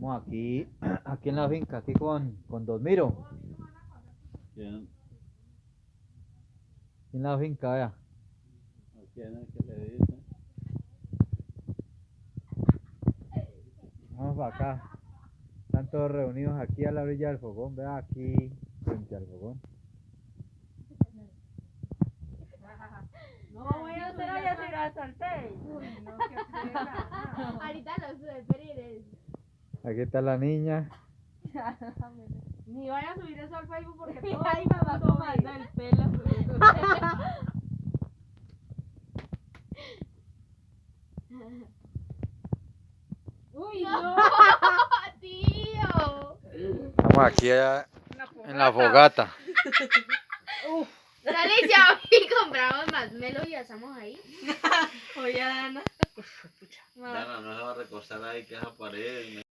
Estamos aquí, aquí en la finca, aquí con Don Miro. ¿Quién? En la finca, vea. ¿A quién es que le dice? Vamos para acá. Están todos reunidos aquí a la orilla del fogón, vea, aquí frente al fogón. No, bueno, usted no voy a subir al sartén. Uy, no, qué pena. Ahorita lo sube, pero Aquí está la niña. Ni vaya a subir eso al Facebook porque Ay, todo el mamá, mundo ¿cómo manda es? el pelo. Uy, no. tío. Estamos aquí en la fogata. Dale ya y compramos más melo y asamos ahí. Oye, Ana. Dana, no se va a recostar ahí que esa pared.